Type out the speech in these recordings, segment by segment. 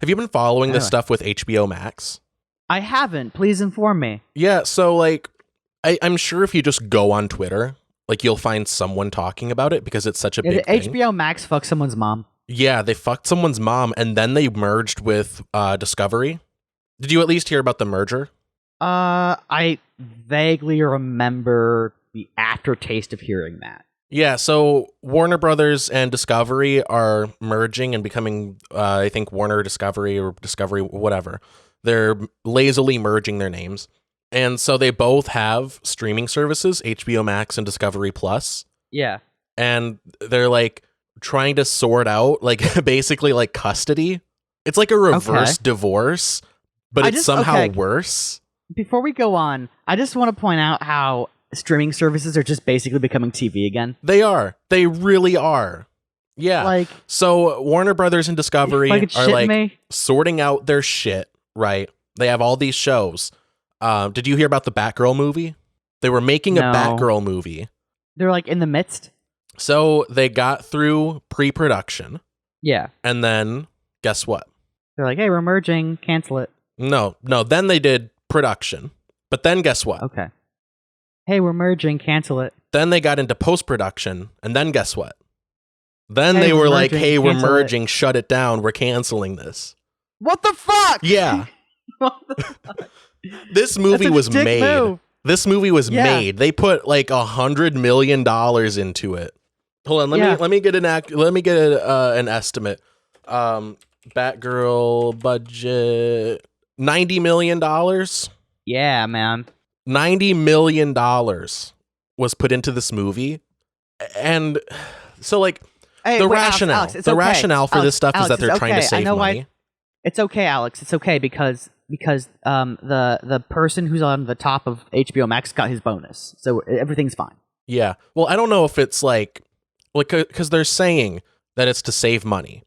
Have you been following this Anyway. stuff with HBO Max? I haven't. Please inform me. Yeah, so like I'm sure if you just go on Twitter, like you'll find someone talking about it because it's such a big thing. HBO Max fuck someone's mom. Yeah, they fucked someone's mom and then they merged with Discovery. Did you at least hear about the merger? I vaguely remember the aftertaste of hearing that. Yeah, so Warner Brothers and Discovery are merging and becoming, I think, Warner Discovery or Discovery, whatever. They're lazily merging their names. And so they both have streaming services, HBO Max and Discovery Plus. Yeah. And they're like trying to sort out, like, basically like custody. It's like a reverse divorce, but it's somehow worse. Before we go on, I just want to point out how streaming services are just basically becoming TV again. They are. They really are. Yeah. Like, so Warner Brothers and Discovery are like sorting out their shit, right? They have all these shows. Did you hear about the Batgirl movie? They were making a Batgirl movie. They're like in the midst. So they got through pre-production. Yeah. And then guess what? They're like, hey, we're merging. Cancel it. No. Then they did production. But then guess what? Okay. Hey, we're merging. Cancel it. Then they got into post-production. And then guess what? Then they were like, hey, we're merging. Shut it down. We're canceling this. What the fuck? Yeah. What the fuck? This movie was made. Move. This movie was made. They put like $100 million into it. Hold on, let me get an estimate. Batgirl budget $90 million. Yeah, man. $90 million was put into this movie, and so like the rationale for this stuff is that they're trying to save money. It's okay, Alex. It's okay because the person who's on the top of HBO Max got his bonus, so everything's fine. Yeah. Well, I don't know if it's like because they're saying that it's to save money,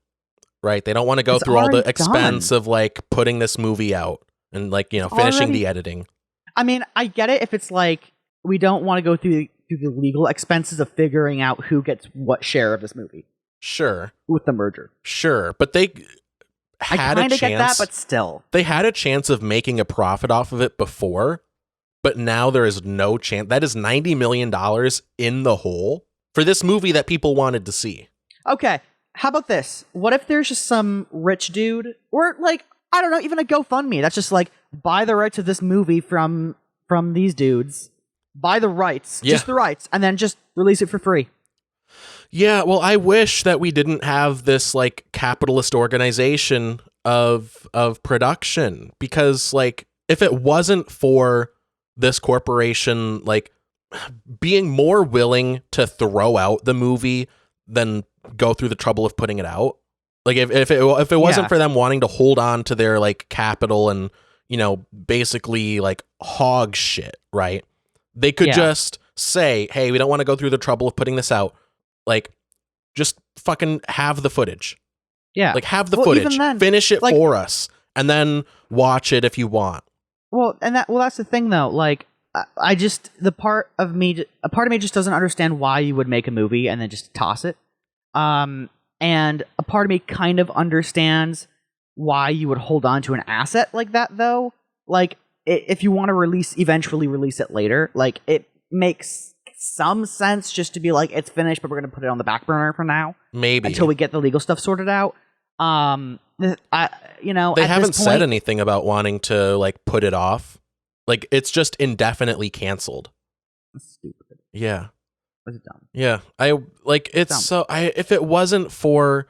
right? They don't want to go through all the expense of like putting this movie out and like finishing the editing. I mean, I get it if it's like we don't want to go through the legal expenses of figuring out who gets what share of this movie. Sure. With the merger. Sure, but they had a chance. I get that, but still. They had a chance of making a profit off of it before, but now there is no chance. That is $90 million in the hole for this movie that people wanted to see. Okay, how about this? What if there's just some rich dude, or like, I don't know, even a GoFundMe that's just like, buy the rights of this movie from these dudes, buy the rights, just the rights, and then just release it for free. Yeah, well, I wish that we didn't have this like capitalist organization of production, because like if it wasn't for this corporation like being more willing to throw out the movie than go through the trouble of putting it out, like if it wasn't for them wanting to hold on to their like capital and basically like hog shit, right? They could just say, hey, we don't want to go through the trouble of putting this out. Like, just fucking have the footage. Yeah. Like, have the footage. Then, finish it for us. And then watch it if you want. Well, that's the thing, though. Like, a part of me just doesn't understand why you would make a movie and then just toss it. And a part of me kind of understands why you would hold on to an asset like that, though. Like, if you want to eventually release it later, like, it makes some sense just to be like, it's finished, but we're going to put it on the back burner for now. Maybe. Until we get the legal stuff sorted out. They haven't said anything about wanting to, like, put it off. Like, it's just indefinitely canceled. That's stupid. Yeah. That's dumb. Yeah. If it wasn't for,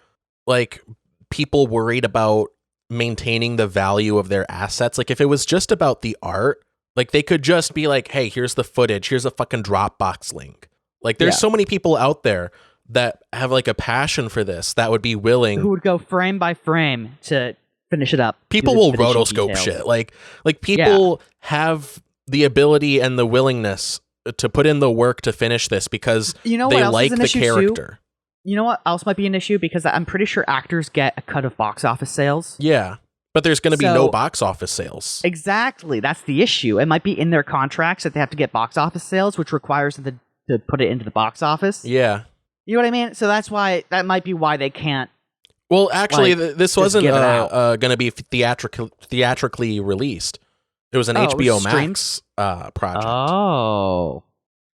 like, people worried about maintaining the value of their assets, like, if it was just about the art, like, they could just be like, hey, here's the footage. Here's a fucking Dropbox link. Like, there's so many people out there that have, like, a passion for this that would be willing. Who would go frame by frame to finish it up. People will rotoscope shit. Like people have the ability and the willingness to put in the work to finish this because they like the character. You know what else might be an issue? Because I'm pretty sure actors get a cut of box office sales. Yeah. But there's going to be no box office sales. Exactly. That's the issue. It might be in their contracts that they have to get box office sales, which requires them to put it into the box office. Yeah. You know what I mean? So that might be why they can't Well, actually, Like, this just wasn't give it out. going to be theatrically released. It was an Oh, it was HBO streamed? Max project. Oh.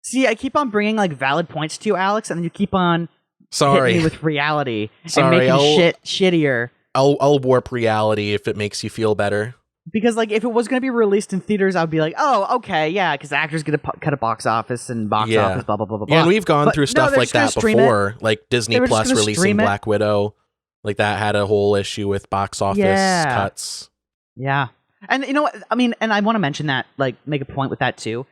See, I keep on bringing like valid points to you, Alex, and then you keep on hitting Sorry, me with reality and sorry. making shit shittier. I'll warp reality if it makes you feel better. Because like if it was going to be released in theaters, I'd be like, oh, okay, yeah, because actors get to cut a box office and box office, blah blah blah blah blah. Yeah, and we've gone But through no, stuff they're like just gonna that stream before, like Disney They were just Plus gonna releasing stream it. Black Widow. Like that had a whole issue with box office Yeah. cuts. Yeah. And you know what? I mean, and I want to mention that, like, make a point with that too.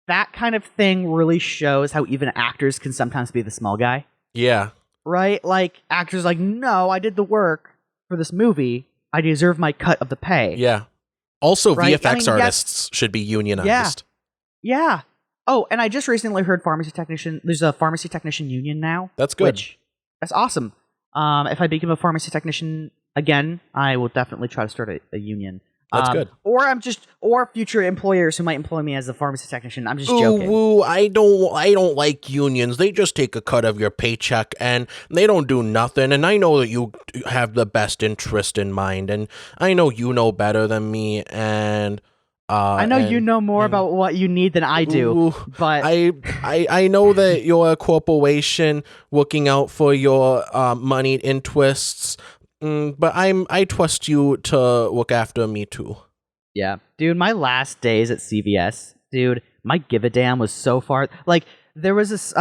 That kind of thing really shows how even actors can sometimes be the small guy, Yeah. right? Like, actors like, no, I did the work for this movie. I deserve my cut of the pay. Yeah. Also, Right? VFX I mean, artists should be unionized. Yeah. Oh, and I just recently heard there's a pharmacy technician union now. That's good. That's awesome. If I become a pharmacy technician again, I will definitely try to start a union. That's good. Or future employers who might employ me as a pharmacy technician. I'm just Ooh, joking. woo, I don't like unions. They just take a cut of your paycheck and they don't do nothing. And I know that you have the best interest in mind, and I know you know better than me. And I know you know more about what you need than I do, ooh, but I know that you're a corporation looking out for your money interests. But I trust you to look after me too. yeah, dude, my last days at CVS, dude, my give a damn was so far. Like, there was this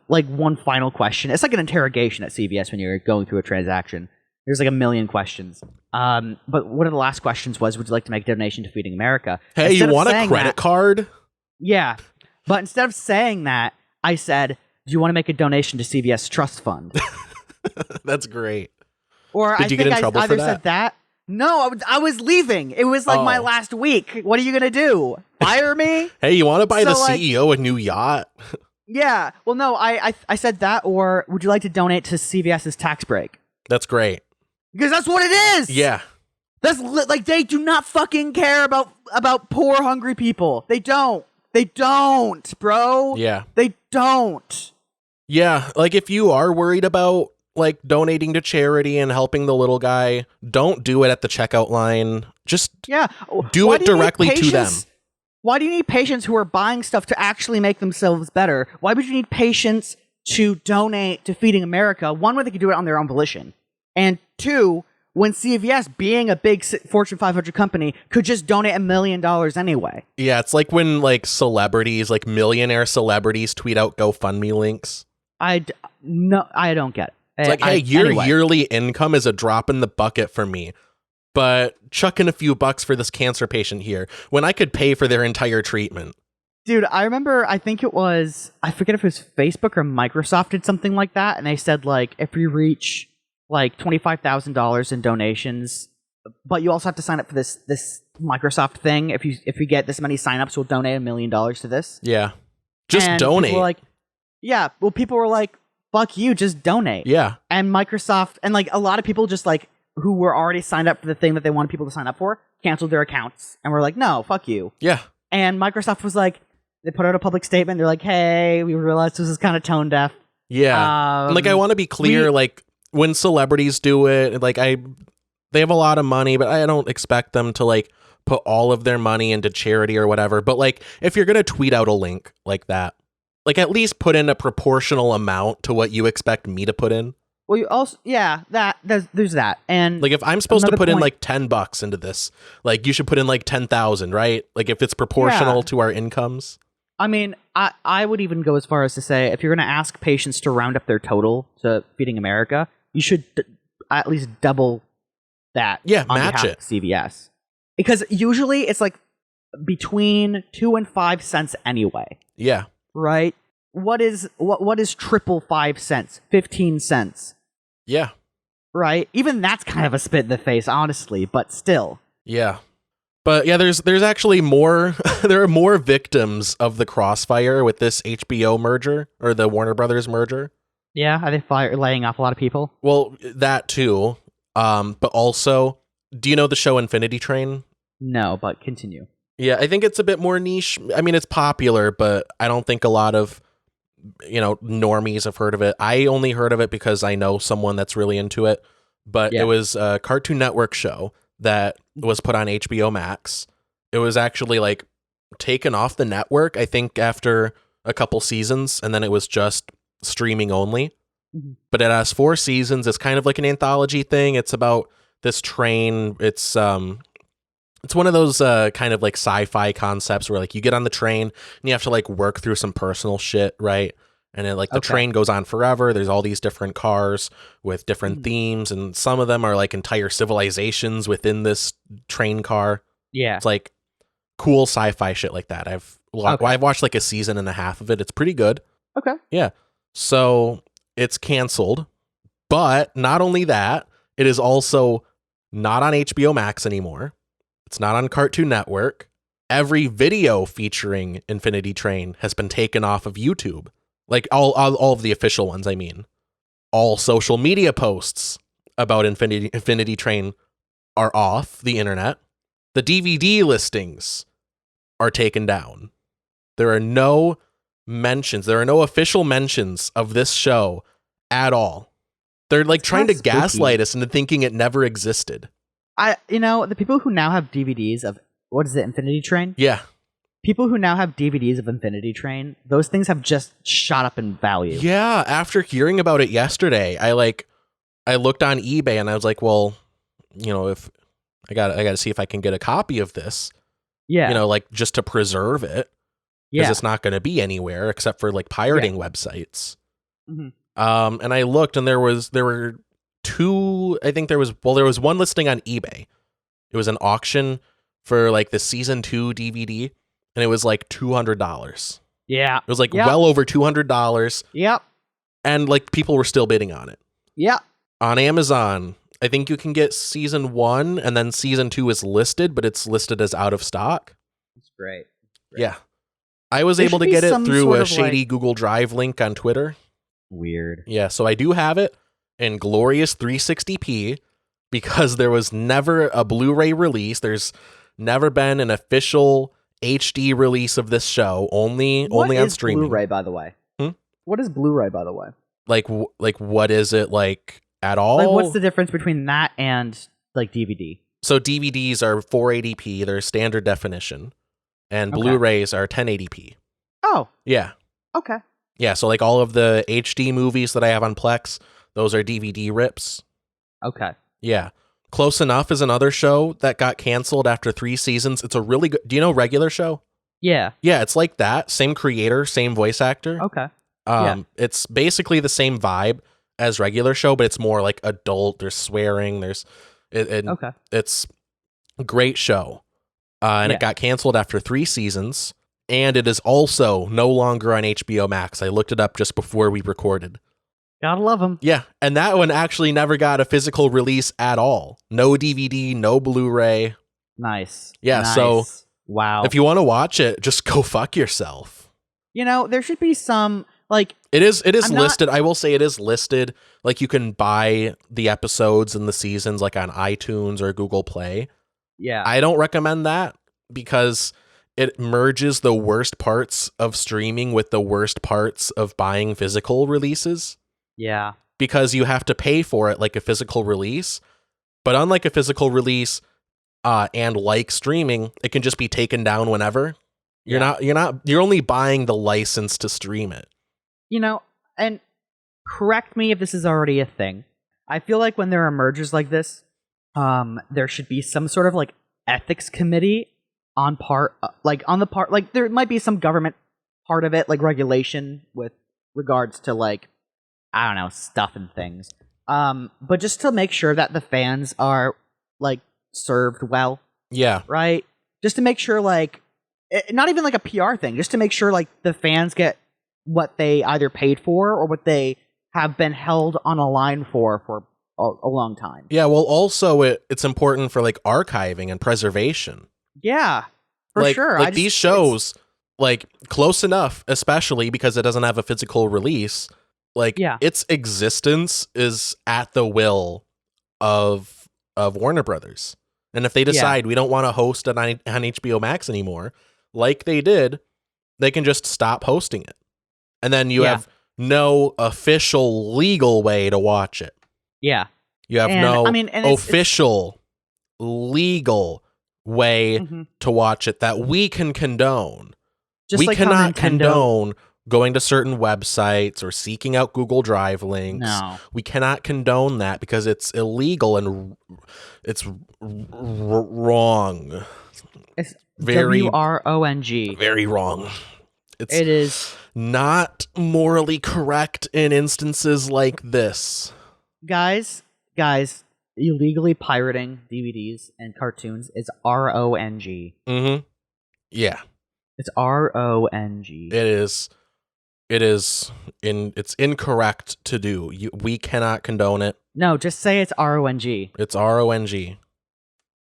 like one final question. It's like an interrogation at CVS when you're going through a transaction. There's like a million questions. But one of the last questions was, would you like to make a donation to Feeding America? Hey, Instead you of want a saying credit that- card? Yeah, but instead of saying that, I said, do you want to make a donation to CVS Trust Fund? That's great. Or Did I you think get in I trouble for either that? said that. No, I was leaving. It was like my Oh. last week. What are you gonna do? Fire me? Hey, you want to buy the So, like- CEO a new yacht? Yeah. Well, no, I said that. Or would you like to donate to CVS's tax break? That's great. Because that's what it is. Yeah. That's like they do not fucking care about poor hungry people. They don't. They don't, bro. Yeah. They don't. Yeah. Like if you are worried about like donating to charity and helping the little guy, don't do it at the checkout line. Just Yeah. do Why it do you need directly to them. patients? Why do you need patients who are buying stuff to actually make themselves better? Why would you need patients to donate to Feeding America? One, where they could do it on their own volition. And two, when CVS, being a big Fortune 500 company, could just donate $1 million anyway. Yeah, it's like when like celebrities, like millionaire celebrities tweet out GoFundMe links. I don't get it. It's like, hey, your anyway. yearly income is a drop in the bucket for me, but chuck in a few bucks for this cancer patient here when I could pay for their entire treatment. Dude, I remember, I think it was, I forget if it was Facebook or Microsoft did something like that, and they said, like, if we reach, like, $25,000 in donations, but you also have to sign up for this Microsoft thing. If you get this many signups, we'll donate $1 million to this. Yeah. Just And donate. people were like, yeah, well, people were like, fuck you, just donate. Yeah. And Microsoft, and like a lot of people just like who were already signed up for the thing that they wanted people to sign up for, canceled their accounts and were like, no, fuck you. Yeah. And Microsoft was like, they put out a public statement. They're like, hey, we realized this is kind of tone deaf. Yeah. And, like, I want to be clear, like when celebrities do it, like they have a lot of money, but I don't expect them to like put all of their money into charity or whatever. But like if you're going to tweet out a link like that, like at least put in a proportional amount to what you expect me to put in. Well, you also, yeah, there's that. And Like if I'm supposed to another put in point- like $10 into this, like you should put in like 10,000, right? Like if it's proportional Yeah. to our incomes. I mean, I would even go as far as to say, if you're going to ask patients to round up their total to Feeding America, you should at least double that. Yeah, on match behalf it. of CVS, because usually it's like between 2 and 5 cents anyway, Yeah. right? What is triple 5 cents? 15 cents, Yeah. right? Even that's kind of a spit in the face, honestly, but still. Yeah. But yeah, there's actually more there are more victims of the crossfire with this HBO merger or the Warner Brothers merger. Yeah, are they laying off a lot of people? Well, that too. But also, do you know the show Infinity Train? No, but continue. Yeah, I think it's a bit more niche. I mean, it's popular, but I don't think a lot of normies have heard of it. I only heard of it because I know someone that's really into it. but it Yeah. was a Cartoon Network show that was put on HBO Max. It was actually like taken off the network, I think, after a couple seasons, and then it was just streaming only. Mhm. But it has 4 seasons. It's kind of like an anthology thing. It's about this train. It's one of those kind of like sci-fi concepts where like you get on the train and you have to like work through some personal shit, right? And then like the train goes on forever. There's all these different cars with different themes, and some of them are like entire civilizations within this train car. Yeah. It's like cool sci-fi shit like that. I've watched like a season and a half of it. It's pretty good. Okay. Yeah. So it's canceled, but not only that, it is also not on HBO Max anymore. It's not on Cartoon Network. Every video featuring Infinity Train has been taken off of YouTube. Like all of the official ones, I mean. All social media posts about Infinity Train are off the internet. The DVD listings are taken down. There are no mentions. There are no official mentions of this show at all. They're like trying to gaslight us into thinking it never existed. The people who now have DVDs of, what is it, Infinity Train? Yeah. People who now have DVDs of Infinity Train, those things have just shot up in value. Yeah, after hearing about it yesterday, I looked on eBay and I was like, well, if I got to see if I can get a copy of this. Yeah. Like just to preserve it, because it's not going to be anywhere except for like pirating websites. Mm-hmm. And I looked, and there were 2. I think there was one listing on eBay. It was an auction for like the season 2 DVD, and it was like $200. Yeah, it was like well over $200. Yep. And like people were still bidding on it. Yep. On Amazon, I think you can get season 1, and then season 2 is listed, but it's listed as out of stock. That's great. Yeah. I was able to get it through a shady Google Drive link on Twitter. Weird. Yeah, so I do have it in glorious 360p because there was never a Blu-ray release. There's never been an official HD release of this show, only on streaming. Blu-ray, by the way? What is Blu-ray, by the way? Like what is it like at all? Like, what's the difference between that and like DVD? So DVDs are 480p, they're standard definition, and Blu-rays are 1080p. Oh. Yeah. Okay. Yeah, so like all of the HD movies that I have on Plex, those are DVD rips. Okay. Yeah. Close Enough is another show that got canceled after 3 seasons. It's a really good... Do you know Regular Show? Yeah. Yeah, it's like that. Same creator, same voice actor. Okay. It's basically the same vibe as Regular Show, but it's more like adult. There's swearing. It's a great show. And it got canceled after 3 seasons. And it is also no longer on HBO Max. I looked it up just before we recorded. Gotta love them. Yeah, and that one actually never got a physical release at all. No DVD, no Blu-ray. Nice. Yeah, nice. So wow. If you want to watch it, just go fuck yourself. There should be some, like... It is listed. I will say it is listed. Like, you can buy the episodes and the seasons like on iTunes or Google Play. Yeah. I don't recommend that because it merges the worst parts of streaming with the worst parts of buying physical releases. Yeah. Because you have to pay for it like a physical release. But unlike a physical release and like streaming, it can just be taken down whenever. You're only buying the license to stream it. And correct me if this is already a thing. I feel like when there are mergers like this, there should be some sort of like ethics committee there might be some government part of it, like regulation with regards to like, I don't know, stuff and things. But just to make sure that the fans are like served well. Yeah. Right? Just to make sure like, not even like a PR thing, just to make sure like the fans get what they either paid for or what they have been held on a line for a long time. Yeah, well also it's important for like archiving and preservation. Yeah, for sure. Like these shows, like Close Enough, especially because it doesn't have a physical release, like its existence is at the will of Warner Brothers. And if they decide we don't want to host it on HBO Max anymore, like they did, they can just stop hosting it. And then you have no official legal way to watch it. Yeah. You have And no I mean, and official, legal way Mhm. to watch it that we can condone. Just We like how cannot Nintendo. condone going to certain websites or seeking out Google Drive links. No. We cannot condone that because it's illegal and it's wrong. It's Very, WRONG. very wrong. It's It is. not morally correct in instances like this. Guys, illegally pirating DVDs and cartoons is RONG. Mm-hmm. Yeah. It's RONG. It is. It's incorrect to do. We cannot condone it. No, just say it's RONG. It's RONG.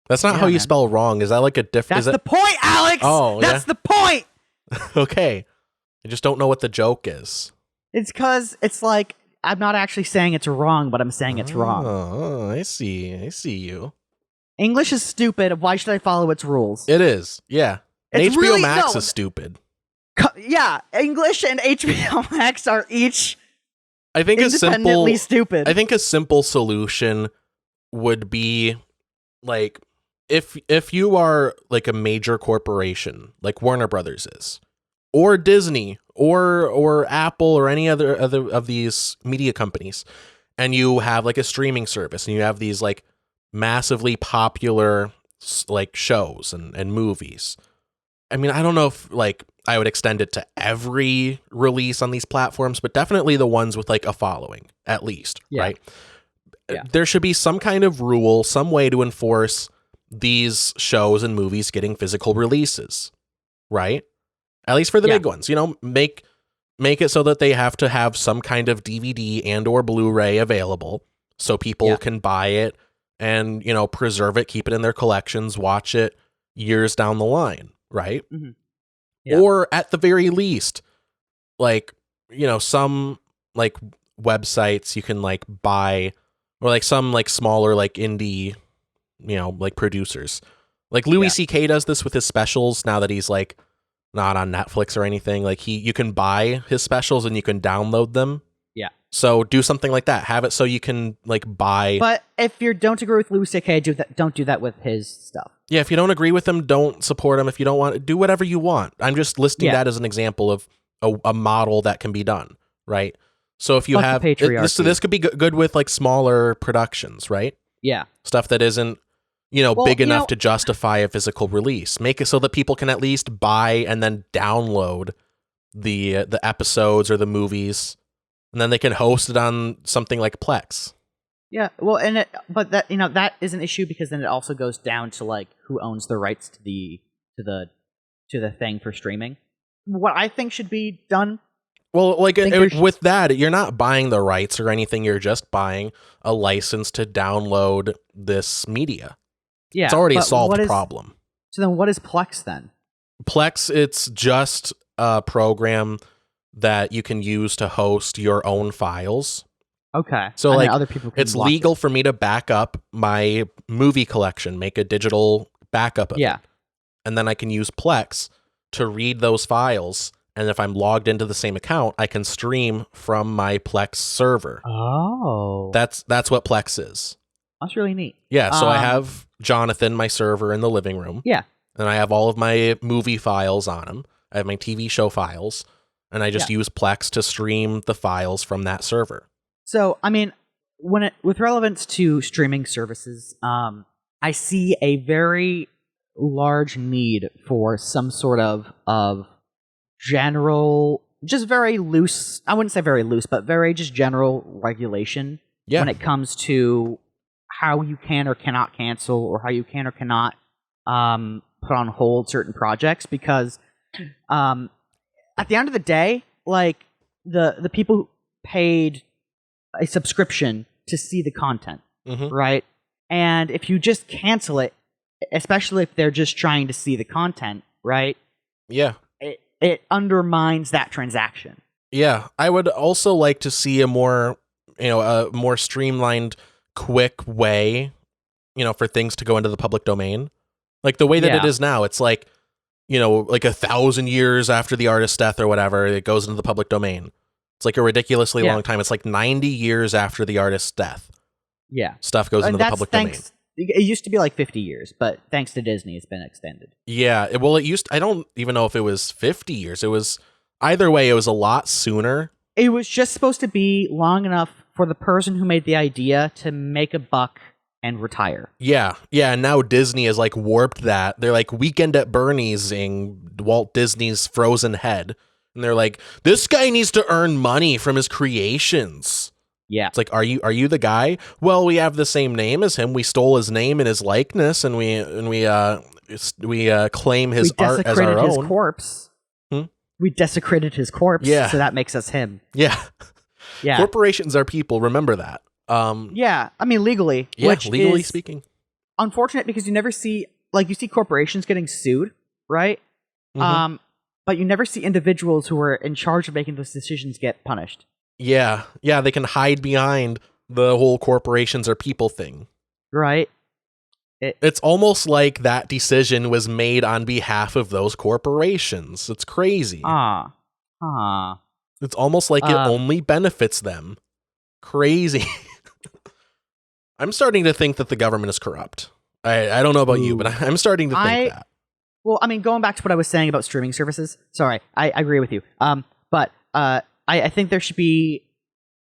That's not Yeah, how you man. spell wrong. Is that like a different? That's the point, Alex! Oh, That's the point! Okay. I just don't know what the joke is. It's because it's like, I'm not actually saying it's wrong, but I'm saying it's wrong. Oh, I see. I see you. English is stupid. Why should I follow its rules? It is. Yeah. And It's HBO really- Max no. is stupid. Yeah, English and HBO Max are each I think independently stupid. I think a simple solution would be like if you are like a major corporation like Warner Brothers is, or Disney, or Apple, or any other of these media companies, and you have like a streaming service and you have these like massively popular like shows and movies. I mean, I don't know if like I would extend it to every release on these platforms, but definitely the ones with like a following, at least, right? Yeah. There should be some kind of rule, some way to enforce these shows and movies getting physical releases, right? At least for the big ones, make it so that they have to have some kind of DVD and or Blu-ray available so people can buy it and, preserve it, keep it in their collections, watch it years down the line, right? Mm-hmm. Yeah. Or at the very least, like, some like websites you can like buy, or like some like smaller like indie, like producers. Like Louis C.K. does this with his specials now that he's like not on Netflix or anything. Like you can buy his specials and you can download them. Yeah. So do something like that. Have it so you can like buy. But if you don't agree with Louis C.K., don't do that with his stuff. Yeah, if you don't agree with him, don't support him. If you don't want, do whatever you want. I'm just listing that as an example of a model that can be done, right? So if you have this could be good with like smaller productions, right? Yeah, stuff that isn't big enough to justify a physical release. Make it so that people can at least buy and then download the episodes or the movies, and then they can host it on something like Plex. Yeah, well, but that that is an issue because then it also goes down to like who owns the rights to the thing for streaming. What I think should be done. Well, like with that, you're not buying the rights or anything. You're just buying a license to download this media. Yeah, it's already solved the problem. So then, what is Plex then? Plex, it's just a program that you can use to host your own files. Okay. So and like other people can it's legal for me to back up my movie collection, make a digital backup of it. And then I can use Plex to read those files. And if I'm logged into the same account, I can stream from my Plex server. Oh. That's what Plex is. That's really neat. Yeah, so I have Jonathan, my server, in the living room. Yeah. And I have all of my movie files on him. I have my TV show files. And I just use Plex to stream the files from that server. So, I mean, with relevance to streaming services, I see a very large need for some sort of general, just very loose, I wouldn't say very loose, but very just general regulation when it comes to how you can or cannot cancel or how you can or cannot put on hold certain projects, because at the end of the day, like the people who paid a subscription to see the content, right? And if you just cancel it, especially if they're just trying to see the content, right? Yeah. It undermines that transaction. Yeah. I would also like to see a more streamlined, quick way, for things to go into the public domain. Like the way that it is now, it's like, like 1,000 years after the artist's death or whatever, it goes into the public domain. It's like a ridiculously long time. It's like 90 years after the artist's death. Yeah. stuff goes into the public domain. It used to be like 50 years, but thanks to Disney, it's been extended. Yeah. Well, I don't even know if it was 50 years. It was either way. It was a lot sooner. It was just supposed to be long enough for the person who made the idea to make a buck and retire. Yeah. Yeah. And now Disney has like warped that. They're like Weekend at Bernie's-ing Walt Disney's frozen head. And they're like, this guy needs to earn money from his creations. Yeah. It's like, are you the guy? Well, we have the same name as him. We stole his name and his likeness, and we claim his art as our own. His corpse. We desecrated his corpse. Yeah. So that makes us him. Yeah. Yeah. Corporations are people. Remember that. Yeah. I mean, legally. Yeah. Which legally is speaking. Unfortunate because you never see, like, you see corporations getting sued, right? Mm-hmm. But you never see individuals who are in charge of making those decisions get punished. Yeah. Yeah. They can hide behind the whole corporations are people thing. Right. It's almost like that decision was made on behalf of those corporations. It's crazy. It's almost like it only benefits them. Crazy. I'm starting to think that the government is corrupt. I don't know about you, but I'm starting to think that. Well, I mean, going back to what I was saying about streaming services. Sorry, I agree with you. But I think there should be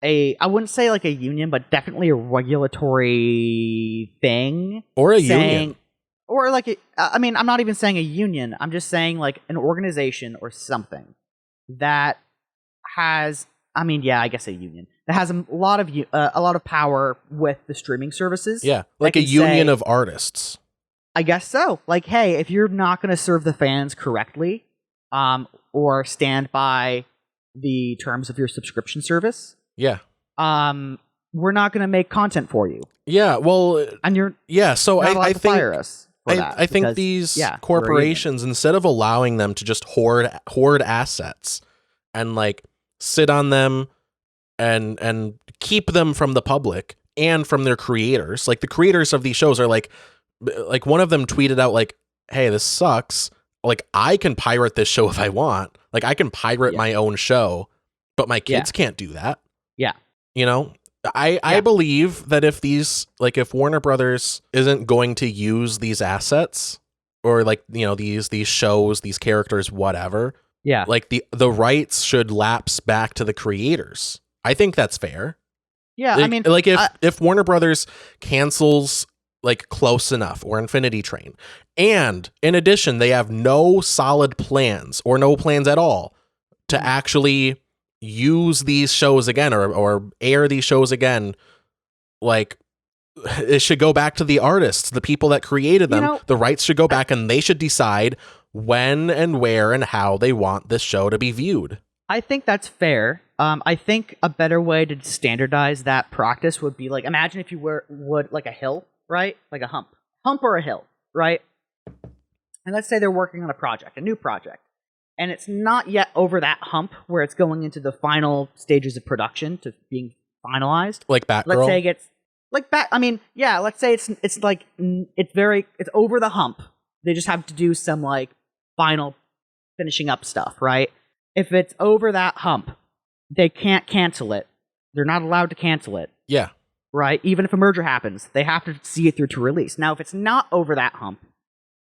I wouldn't say like a union, but definitely a regulatory thing. Or a union. Or like, I mean, I'm not even saying a union. I'm just saying like an organization or something that has, I mean, yeah, I guess a union that has a lot of power with the streaming services. Yeah, like a union of artists. I guess so. Like, hey, if you're not going to serve the fans correctly, or stand by the terms of your subscription service, yeah, we're not going to make content for you. Yeah, well, and you're so not allowed I to think fire us for that I think because, these corporations, instead of allowing them to just hoard assets and like sit on them and keep them from the public and from their creators, like the creators of these shows are like one of them tweeted out like, hey, this sucks. Like, I can pirate this show if I want. Like, I can pirate my own show, but my kids can't do that. Yeah. You know, I believe that if if Warner Brothers isn't going to use these assets or like, you know, these shows, these characters, whatever, like the rights should lapse back to the creators. I think that's fair. Yeah. Like, I mean, like if Warner Brothers cancels like Close Enough or Infinity Train, and in addition, they have no solid plans or no plans at all to actually use these shows again or air these shows again, like it should go back to the artists, the people that created them. You know, the rights should go back and they should decide when and where and how they want this show to be viewed. I think that's fair. I think a better way to standardize that practice would be like, imagine if you would like a hill, right? Like a hump or a hill, right? And let's say they're working on a new project, and it's not yet over that hump where it's going into the final stages of production to being finalized. Like Batgirl? Let's say it's like let's say it's over the hump. They just have to do some like final finishing up stuff, right? If it's over that hump, they can't cancel it. They're not allowed to cancel it. Yeah. Right? Even if a merger happens, they have to see it through to release. Now, if it's not over that hump,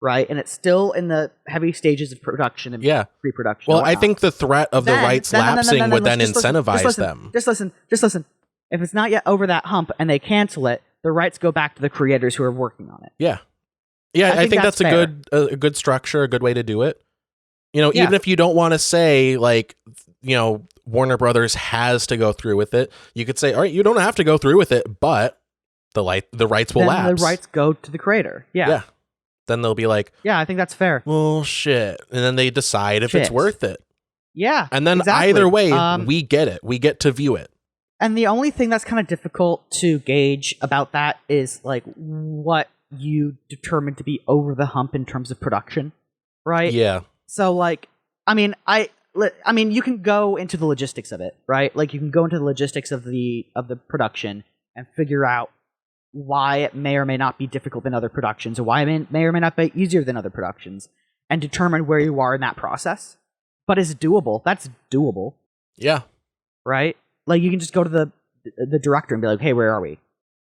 right, and it's still in the heavy stages of production and pre-production. Well, I think the threat of the rights lapsing would then incentivize them. Just listen. If it's not yet over that hump and they cancel it, the rights go back to the creators who are working on it. Yeah. Yeah, I think that's a good structure, a good way to do it. You know, even if you don't want to say like, you know, Warner Brothers has to go through with it, you could say, all right, you don't have to go through with it, but the rights will lapse. The rights go to the creator. Yeah. Then they'll be like, yeah, I think that's fair. Well, shit. And then they decide if it's worth it. Yeah. And then either way, we get it. We get to view it. And the only thing that's kind of difficult to gauge about that is like what you determine to be over the hump in terms of production, right? Yeah. So like, I mean, you can go into the logistics of it, right? Like you can go into the logistics of the production and figure out why it may or may not be difficult than other productions, or why it may or may not be easier than other productions, and determine where you are in that process. But it's doable. That's doable. Yeah. Right? Like you can just go to the director and be like, hey, where are we?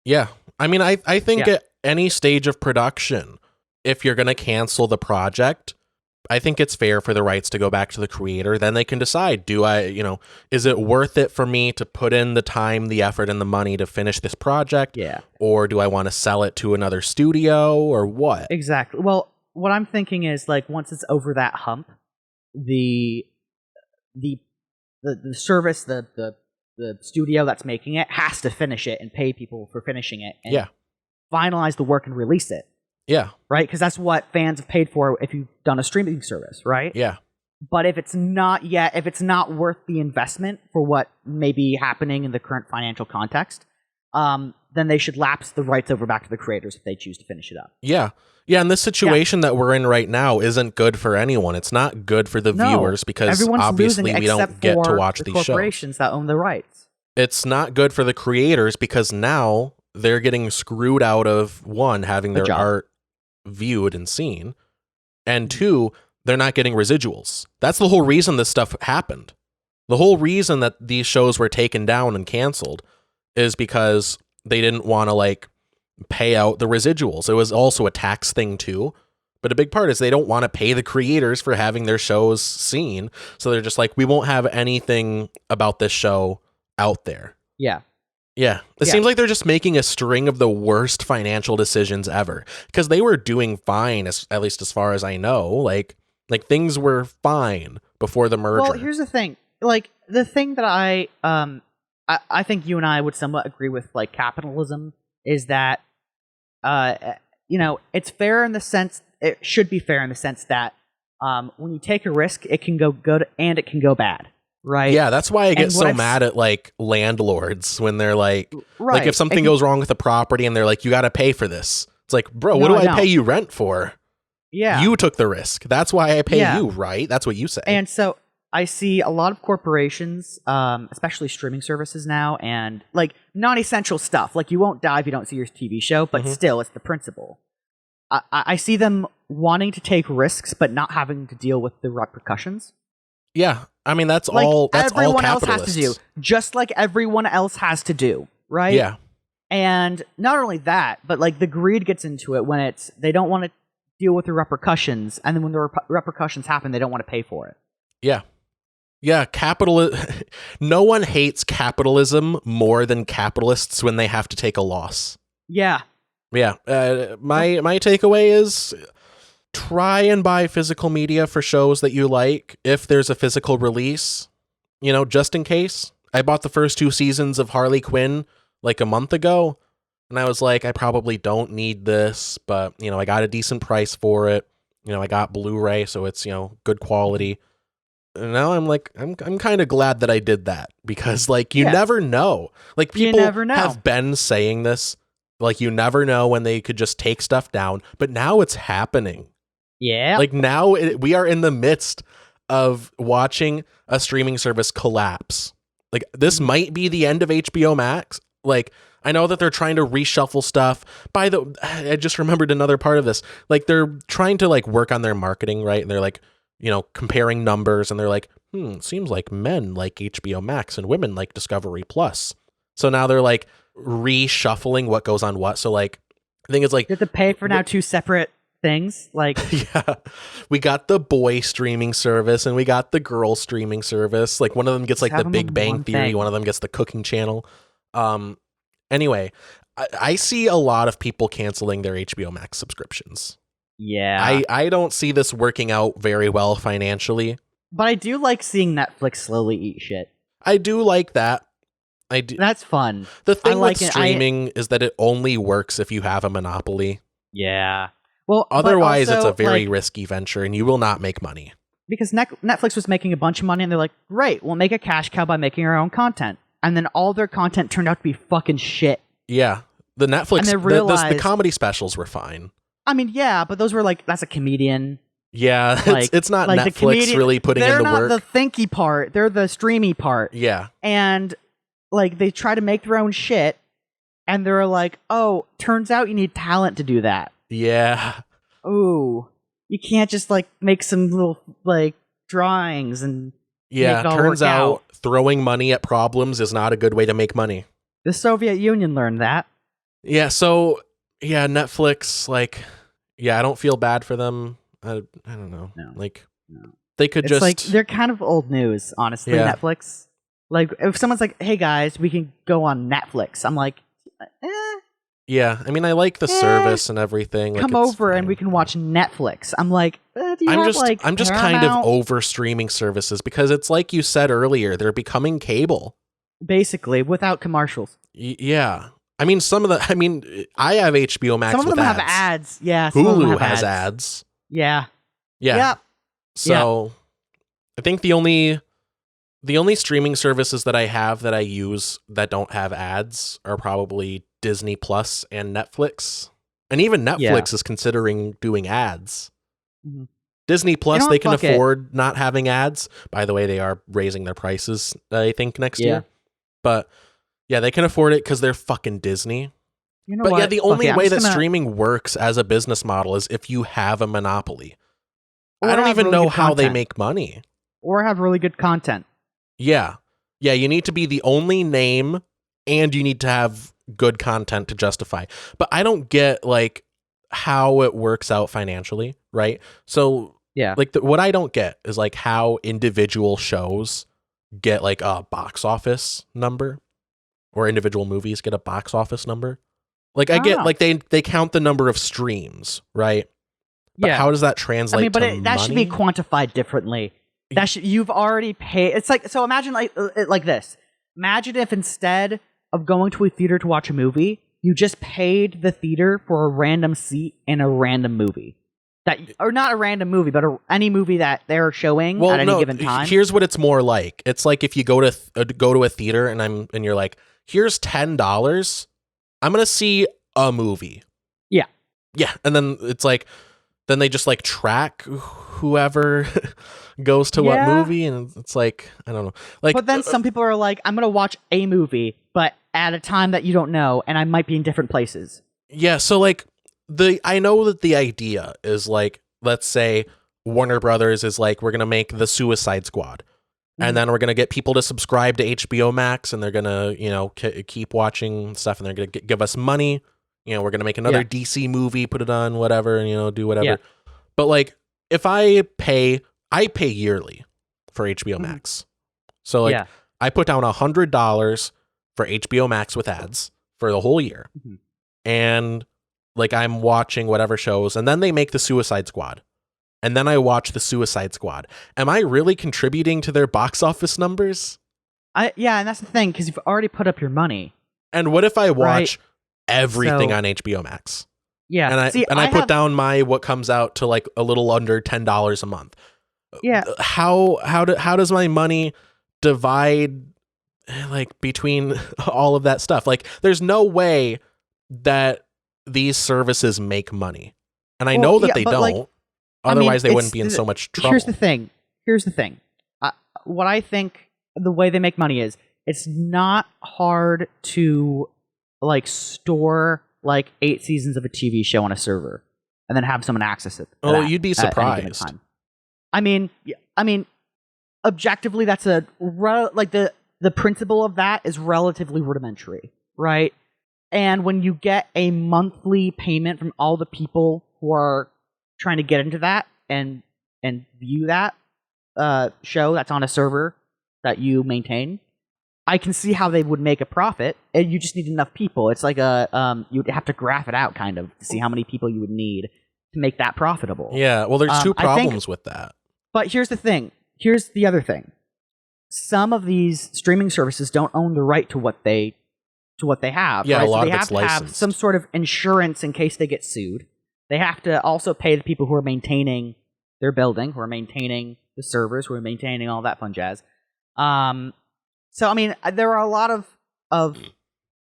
Yeah. I mean, I think Yeah. at any stage of production, if you're going to cancel the project, I think it's fair for the rights to go back to the creator. Then they can decide, is it worth it for me to put in the time, the effort, and the money to finish this project? Yeah. Or do I want to sell it to another studio or what? Exactly. Well, what I'm thinking is like once it's over that hump, the service, the studio that's making it has to finish it and pay people for finishing it and finalize the work and release it. Yeah. Right? Because that's what fans have paid for if you've done a streaming service, right? Yeah. But if it's not worth the investment for what may be happening in the current financial context, then they should lapse the rights over back to the creators if they choose to finish it up. Yeah. Yeah, and this situation that we're in right now isn't good for anyone. It's not good for the viewers because obviously we don't get to watch these shows. Corporations that own the rights. It's not good for the creators because now they're getting screwed out of, one, having their art viewed and seen, and two, they're not getting residuals. That's the whole reason this stuff happened. The whole reason that these shows were taken down and canceled is because they didn't want to pay out the residuals. It was also a tax thing too, but a big part is they don't want to pay the creators for having their shows seen, so they're just like, we won't have anything about this show out there. Yeah. It seems like they're just making a string of the worst financial decisions ever, because they were doing fine, at least as far as I know. Like things were fine before the merger. Well, here's the thing. The thing that I think you and I would somewhat agree with, capitalism, is that it's fair in the sense, it should be fair in the sense that when you take a risk, it can go good and it can go bad. Right. Yeah, that's why I get so mad at landlords when they're if something goes wrong with a property and they're like, you got to pay for this. It's like, bro, what do I pay you rent for? Yeah. You took the risk. That's why I pay you, right? That's what you say. And so I see a lot of corporations, especially streaming services now, and non-essential stuff. You won't die if you don't see your TV show, but still, it's the principle. I see them wanting to take risks, but not having to deal with the repercussions. Yeah, I mean that's all everyone else capitalists has to do, just like everyone else has to do, right? Yeah. And not only that, but the greed gets into it when they don't want to deal with the repercussions, and then when the repercussions happen, they don't want to pay for it. Yeah. Yeah, no one hates capitalism more than capitalists when they have to take a loss. Yeah. Yeah. My takeaway is, try and buy physical media for shows that you like if there's a physical release, just in case. I bought the first 2 seasons of Harley Quinn a month ago, and I was like, I probably don't need this, but I got a decent price for it. I got Blu-ray, so it's good quality. And now I'm I'm kind of glad that I did that, because you never know. People have been saying this, you never know when they could just take stuff down, but now it's happening. Yeah. Now we are in the midst of watching a streaming service collapse. This might be the end of HBO Max. I know that they're trying to reshuffle stuff. I just remembered another part of this. They're trying to work on their marketing, right? And they're comparing numbers, and they're seems like men like HBO Max and women like Discovery Plus. So now they're reshuffling what goes on what. So I think it's you have to pay for now 2 separate things. Yeah, we got the boy streaming service and we got the girl streaming service. One of them gets the Big Bang Theory, one of them gets the Cooking Channel. Anyway, I see a lot of people canceling their HBO Max subscriptions. Yeah, I don't see this working out very well financially, but I do like seeing Netflix slowly eat shit. I do like that. I do. That's fun. The thing with streaming is that it only works if you have a monopoly. Yeah. Well, otherwise it's a very risky venture and you will not make money. Because Netflix was making a bunch of money and they're like, great, we'll make a cash cow by making our own content. And then all their content turned out to be fucking shit. Yeah. The Netflix, the comedy specials were fine. I mean, yeah, but those were that's a comedian. Yeah, it's not Netflix really putting in the work. They're not the thinky part, they're the streamy part. Yeah. And they try to make their own shit and they're like, oh, turns out you need talent to do that. Yeah. Ooh, you can't just make some little drawings and turns out throwing money at problems is not a good way to make money. The Soviet Union learned that. Yeah, so yeah, Netflix, like, yeah, I don't feel bad for them. I don't know. No, Like, no. they could It's like just, they're kind of old news, honestly. yeah, Netflix. Like if someone's like, "Hey guys, we can go on Netflix," I'm like, yeah. I mean, I like the eh, service and everything. Like, come it's over and we fine. can watch Netflix. I'm like, do you have like I'm just kind of Paramount? over streaming services because it's like you said earlier, they're becoming cable. Basically, without commercials. Yeah. I mean, I have HBO Some Max of with them have ads. ads. Yeah, some of them Hulu have has ads. ads. Yeah. Yeah. Yep. So I think the only streaming services that I have that I use that don't have ads are probably Disney Plus and Netflix. And even Yeah. Netflix is considering doing ads. Mm-hmm. Disney Plus, what? they can Fuck it. afford not having ads. By the way, they are raising their prices, I think, next Yeah. year. But yeah, they can afford it because they're fucking Disney. You know But what? yeah, the Fuck only it. I'm way just that gonna- streaming works as a business model is if you have a monopoly. or I don't have even really know good how they content. make money. Or have really good content. Yeah. Yeah, you need to be the only name and you need to have good content to justify. But I don't get like how it works out financially, right? So Yeah. like what I don't get is like how individual shows get like a box office number or individual movies get a box office number. Like I don't get know. like they count the number of streams, right? But Yeah. how does that translate but to that should be money? quantified differently. You've already paid. It's like, so imagine like this. Imagine if instead of going to a theater to watch a movie, you just paid the theater for a random seat in a random movie. Or not a random movie, but any movie that they're showing at any given time. Here's what it's more like. It's like if you go to a theater and you're like, here's $10. I'm gonna see a movie. Yeah. Yeah, and then it's like, then they just like track whoever goes to what movie, and it's like, I don't know. Like, But then some people are like, I'm gonna watch a movie, but at a time that you don't know, and I might be in different places. yeah, so like I know that the idea is like, let's say Warner Brothers is like, we're gonna make the Suicide Squad. And then we're going to get people to subscribe to HBO Max and they're going to, keep watching stuff and they're going to give us money. We're going to make another DC movie, put it on whatever, and, do whatever. Yeah. But like if I pay yearly for HBO Max. So like I put down $100 for HBO Max with ads for the whole year. And like I'm watching whatever shows and then they make the Suicide Squad. And then I watch the Suicide Squad. Am I really contributing to their box office numbers? And that's the thing, because you've already put up your money. And what if I watch Right. everything So- on HBO Max? Yeah. And I put down what comes out to like a little under $10 a month. Yeah. How does my money divide like between all of that stuff? Like there's no way that these services make money. And I know that they don't. Like, Otherwise, they wouldn't be in so much trouble. Here's the thing. What I think the way they make money is, it's not hard to like store like 8 seasons of a TV show on a server and then have someone access it. Oh, you'd be at any given surprised. time. I mean, objectively, that's the principle of that is relatively rudimentary, right? And when you get a monthly payment from all the people who are trying to get into that and view that show that's on a server that you maintain, I can see how they would make a profit. And you just need enough people. It's like you'd have to graph it out kind of to see how many people you would need to make that profitable. Yeah, well, there's two I think- problems with that. But here's the thing. Here's the other thing. Some of these streaming services don't own the right to what they have. Yeah, right? a lot so they of have it's to have licensed. some sort of insurance in case they get sued. They have to also pay the people who are maintaining their building, who are maintaining the servers, who are maintaining all that fun jazz. So I mean, there are a lot of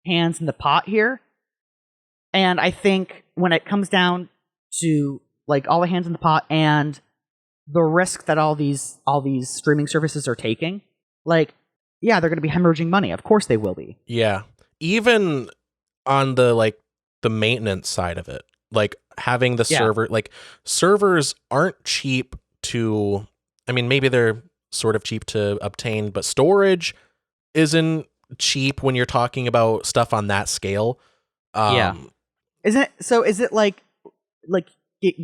hands in the pot here, and I think when it comes down to like all the hands in the pot and the risk that all these streaming services are taking, like, yeah, they're going to be hemorrhaging money. Of course they will be. Yeah. Even on the maintenance side of it, like having the server, like servers aren't cheap to, I mean, maybe they're sort of cheap to obtain, but storage isn't cheap when you're talking about stuff on that scale. Yeah. Is it like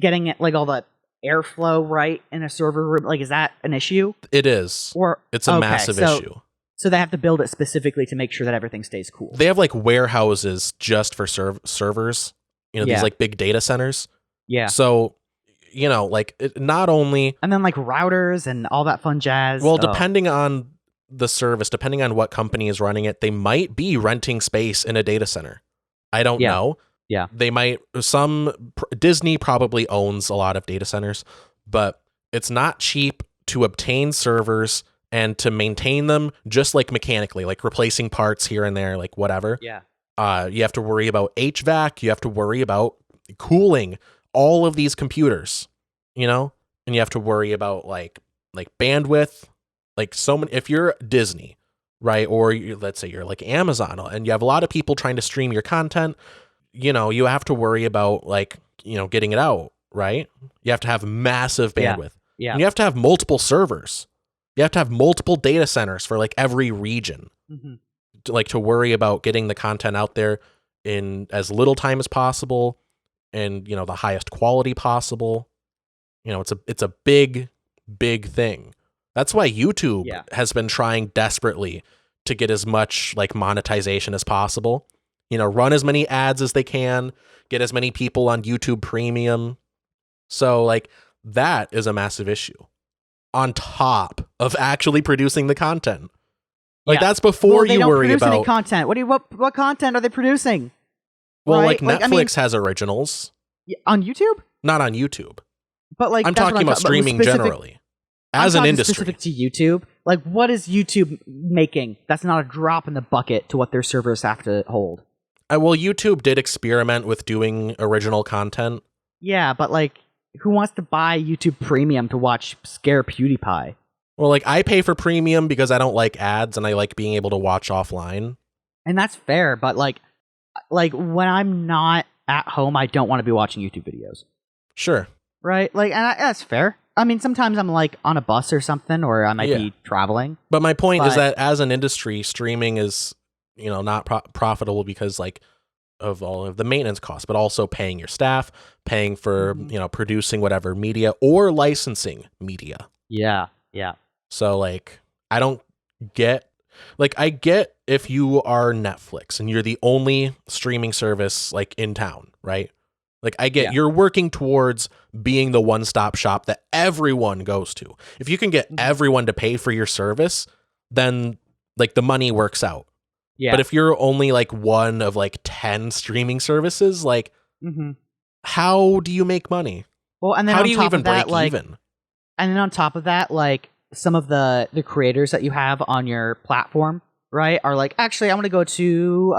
getting it like all the airflow right in a server room? Like, is that an issue? It is. Or It's a massive issue. So they have to build it specifically to make sure that everything stays cool. They have like warehouses just for servers, these like big data centers. Yeah. So, like not only. And then like routers and all that fun jazz. Well, depending on the service, depending on what company is running it, they might be renting space in a data center. I don't know. Yeah. They might. Disney probably owns a lot of data centers, but it's not cheap to obtain servers and to maintain them, just like mechanically, like replacing parts here and there, like whatever. Yeah. You have to worry about HVAC. You have to worry about cooling all of these computers, and you have to worry about like bandwidth, like so many. If you're Disney, right, or let's say you're like Amazon, and you have a lot of people trying to stream your content, you have to worry about like getting it out, right? You have to have massive bandwidth. Yeah. And you have to have multiple servers. You have to have multiple data centers for like every region, to worry about getting the content out there in as little time as possible, and the highest quality possible. It's a big thing. That's why YouTube has been trying desperately to get as much like monetization as possible. Run as many ads as they can, get as many people on YouTube Premium. So like that is a massive issue, on top of actually producing the content. Like that's before you worry about any content. What content are they producing? Well, right? like Netflix has originals on YouTube. Not on YouTube, but like I'm talking about streaming generally as an industry. Specific to YouTube, like what is YouTube making? That's not a drop in the bucket to what their servers have to hold. Well, YouTube did experiment with doing original content. Yeah, but like, who wants to buy YouTube Premium to watch Scare PewDiePie? Well, like I pay for Premium because I don't like ads and I like being able to watch offline. And that's fair, but like when I'm not at home, I don't want to be watching YouTube videos. Sure. Right? Like, and that's fair. I mean, sometimes I'm like on a bus or something, or I might be traveling. But my point is that as an industry, streaming is not profitable because like of all of the maintenance costs, but also paying your staff, paying for producing whatever media or licensing media. Yeah. So like I don't get, like I get if you are Netflix and you're the only streaming service like in town, right? Like I get you're working towards being the one-stop shop that everyone goes to. If you can get everyone to pay for your service, then like the money works out. Yeah. But if you're only like one of like 10 streaming services, like how do you make money? Well, and then how on do you top even of that, break even? And then on top of that, like some of the creators that you have on your platform, right, are like, actually, I want to go to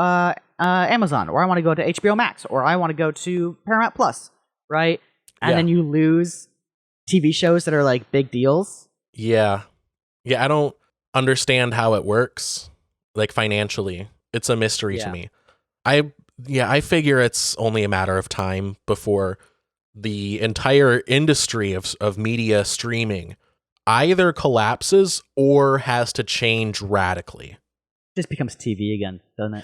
Amazon, or I want to go to HBO Max, or I want to go to Paramount Plus, right? And then you lose TV shows that are like big deals. Yeah, I don't understand how it works. Like financially, it's a mystery to me. I figure it's only a matter of time before the entire industry of media streaming either collapses or has to change radically. Just becomes TV again, doesn't it?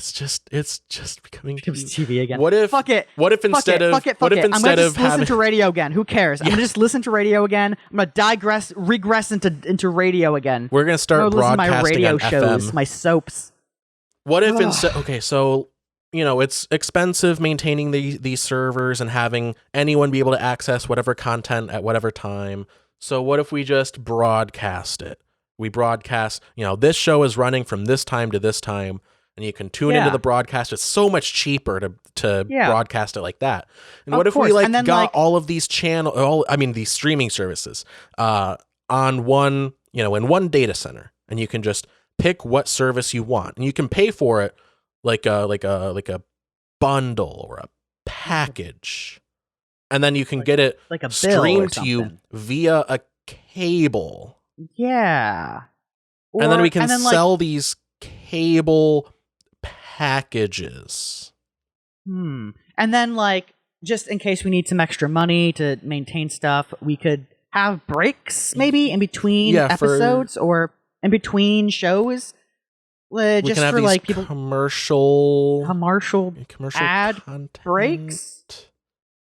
It's just becoming TV again. What if? Fuck it. What if instead of? What if I'm gonna instead of just listen to radio again? Who cares? I'm gonna just listen to radio again. I'm gonna regress into radio again. We're gonna start broadcasting my radio on shows, FM. my soaps. What if instead? Okay, so it's expensive maintaining these servers and having anyone be able to access whatever content at whatever time. So what if we just broadcast it? We broadcast, this show is running from this time to this time, and you can tune into the broadcast. It's so much cheaper to broadcast it like that. And what if we got all of these these streaming services on one, in one data center, and you can just pick what service you want, and you can pay for it like a bundle or a package, and then you can get it like a streamed to you via a cable. Yeah. And then we can sell these cable packages. And then just in case we need some extra money to maintain stuff, we could have breaks maybe in between episodes or in between shows. We Just can have for these like people commercial ad content. breaks,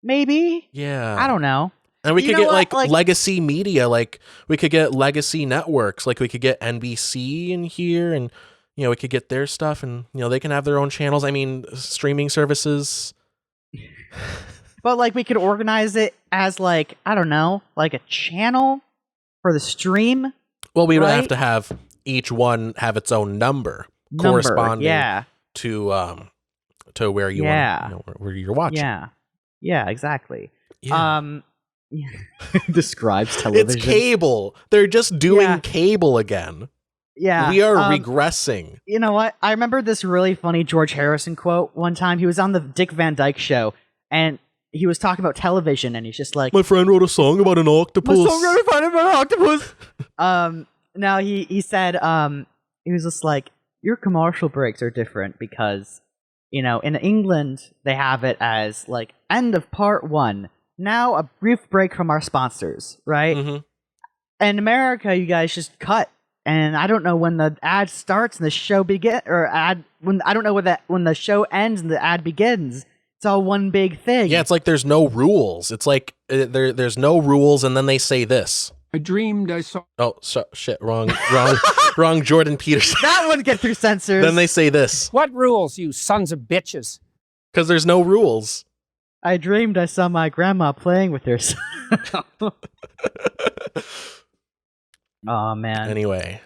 maybe. Yeah, I don't know. and we You could know get what? like legacy media, like we could get legacy networks, like we could get NBC in here, and we could get their stuff, and they can have their own channels. I mean, streaming services. But like we could organize it as like, I don't know, like a channel for the stream. Well, we would right? have to have each one have its own number corresponding to where you want, where you're watching. Yeah, exactly. Yeah. Describes television. It's cable. They're just doing cable again. Yeah. We are regressing. You know what? I remember this really funny George Harrison quote one time. He was on the Dick Van Dyke Show, and he was talking about television, and he's just like, my friend wrote a song about an octopus. No, he said, he was just like, your commercial breaks are different because, in England, they have it as like, end of part 1. Now a brief break from our sponsors, right? Mm-hmm. In America, you guys just cut. And I don't know when the ad starts and the show begins, I don't know when the show ends and the ad begins. It's all one big thing. Yeah, it's like there's no rules. It's like there's no rules, and then they say this. I dreamed I saw. Oh, shit! Wrong, wrong. Jordan Peterson. That wouldn't get through censors. Then they say this. What rules, you sons of bitches? Because there's no rules. I dreamed I saw my grandma playing with her son. Oh man. Anyway.